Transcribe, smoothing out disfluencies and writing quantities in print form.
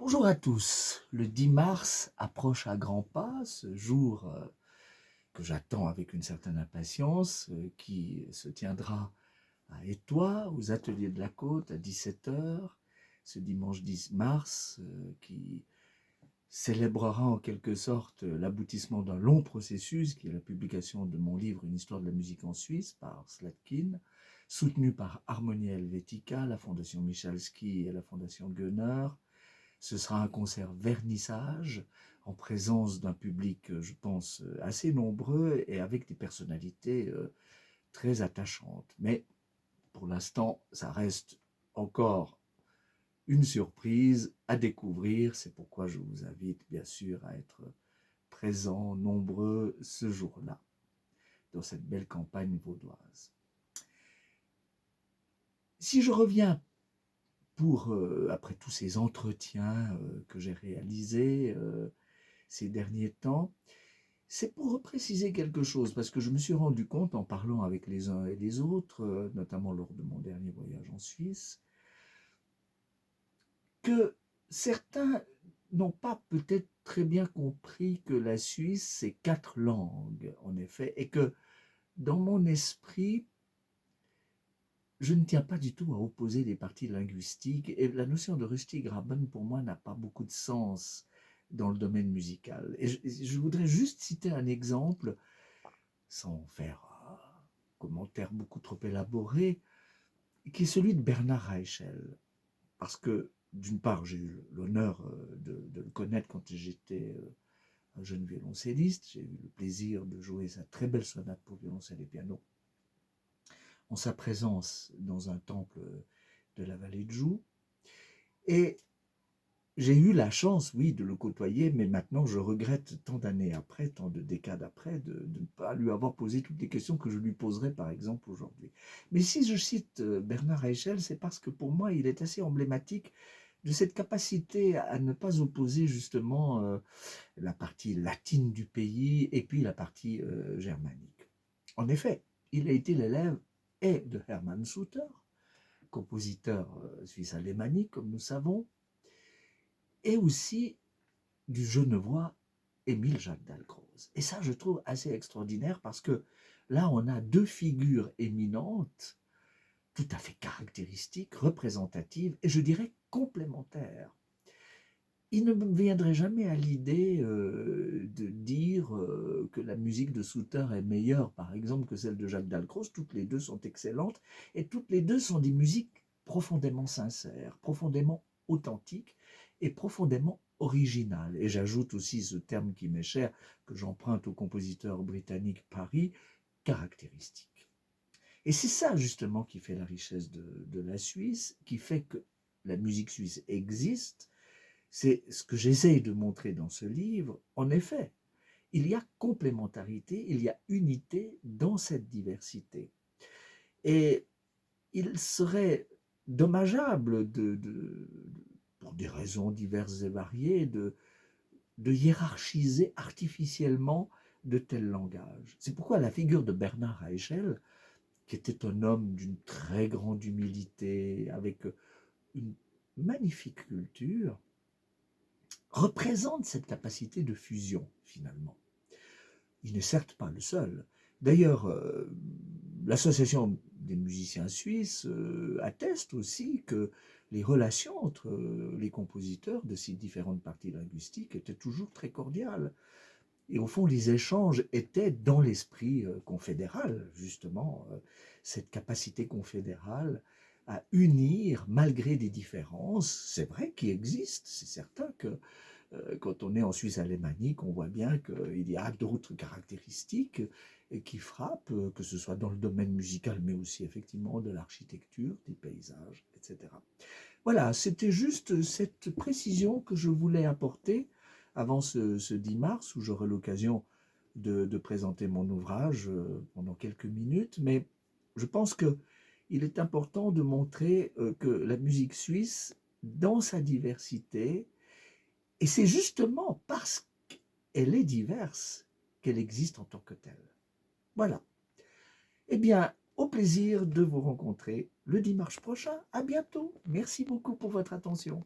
Bonjour à tous. Le 10 mars approche à grands pas, ce jour que j'attends avec une certaine impatience, qui se tiendra à Étoile, aux Ateliers de la Côte, à 17 heures, ce dimanche 10 mars, qui célébrera en quelque sorte l'aboutissement d'un long processus, qui est la publication de mon livre Une histoire de la musique en Suisse par Slatkin, soutenu par Harmonia Helvetica, la Fondation Michalski et la Fondation Goenner. Ce sera un concert vernissage en présence d'un public, je pense, assez nombreux et avec des personnalités très attachantes. Mais pour l'instant, ça reste encore une surprise à découvrir. C'est pourquoi je vous invite bien sûr à être présents, nombreux ce jour-là, dans cette belle campagne vaudoise. Si je reviens après tous ces entretiens que j'ai réalisés ces derniers temps, c'est pour repréciser quelque chose, parce que je me suis rendu compte en parlant avec les uns et les autres, notamment lors de mon dernier voyage en Suisse, que certains n'ont pas peut-être très bien compris que la Suisse, c'est 4 langues, en effet, et que dans mon esprit, je ne tiens pas du tout à opposer des parties linguistiques, et la notion de Rustiggraben, pour moi, n'a pas beaucoup de sens dans le domaine musical. Et je voudrais juste citer un exemple, sans faire un commentaire beaucoup trop élaboré, qui est celui de Bernard Reichel. Parce que, d'une part, j'ai eu l'honneur de le connaître quand j'étais un jeune violoncelliste. J'ai eu le plaisir de jouer sa très belle sonate pour violoncelle et piano en sa présence dans un temple de la vallée de Joux. Et j'ai eu la chance, oui, de le côtoyer, mais maintenant je regrette tant d'années après, tant de décades après, de ne pas lui avoir posé toutes les questions que je lui poserais, par exemple, aujourd'hui. Mais si je cite Bernard Reichel, c'est parce que pour moi, il est assez emblématique de cette capacité à ne pas opposer justement la partie latine du pays et puis la partie germanique. En effet, il a été l'élève et de Hermann Suter, compositeur suisse-alémanique, comme nous savons, et aussi du Genevois Émile Jacques Dalcroze. Et ça, je trouve assez extraordinaire parce que là, on a deux figures éminentes, tout à fait caractéristiques, représentatives, et je dirais complémentaires. Il ne me viendrait jamais à l'idée de dire que la musique de Souter est meilleure, par exemple, que celle de Jacques Dalcroze. Toutes les deux sont excellentes et toutes les deux sont des musiques profondément sincères, profondément authentiques et profondément originales. Et j'ajoute aussi ce terme qui m'est cher, que j'emprunte au compositeur britannique Parry, caractéristique. Et c'est ça justement qui fait la richesse de la Suisse, qui fait que la musique suisse existe. C'est ce que j'essaye de montrer dans ce livre. En effet, il y a complémentarité, il y a unité dans cette diversité. Et il serait dommageable, pour des raisons diverses et variées, de hiérarchiser artificiellement de tels langages. C'est pourquoi la figure de Bernard Reichel, qui était un homme d'une très grande humilité, avec une magnifique culture, représente cette capacité de fusion, finalement. Il n'est certes pas le seul. D'ailleurs, l'association des musiciens suisses atteste aussi que les relations entre les compositeurs de ces différentes parties linguistiques étaient toujours très cordiales. Et au fond, les échanges étaient dans l'esprit confédéral, justement, cette capacité confédérale à unir malgré des différences, c'est vrai, qui existent. C'est certain que quand on est en Suisse alémanique, on voit bien qu'il y a d'autres caractéristiques qui frappent, que ce soit dans le domaine musical, mais aussi effectivement de l'architecture, des paysages, etc. Voilà, c'était juste cette précision que je voulais apporter avant ce 10 mars, où j'aurai l'occasion de présenter mon ouvrage pendant quelques minutes, mais je pense qu'il est important de montrer que la musique suisse, dans sa diversité, et c'est justement parce qu'elle est diverse qu'elle existe en tant que telle. Voilà. Eh bien, au plaisir de vous rencontrer le dimanche prochain. À bientôt. Merci beaucoup pour votre attention.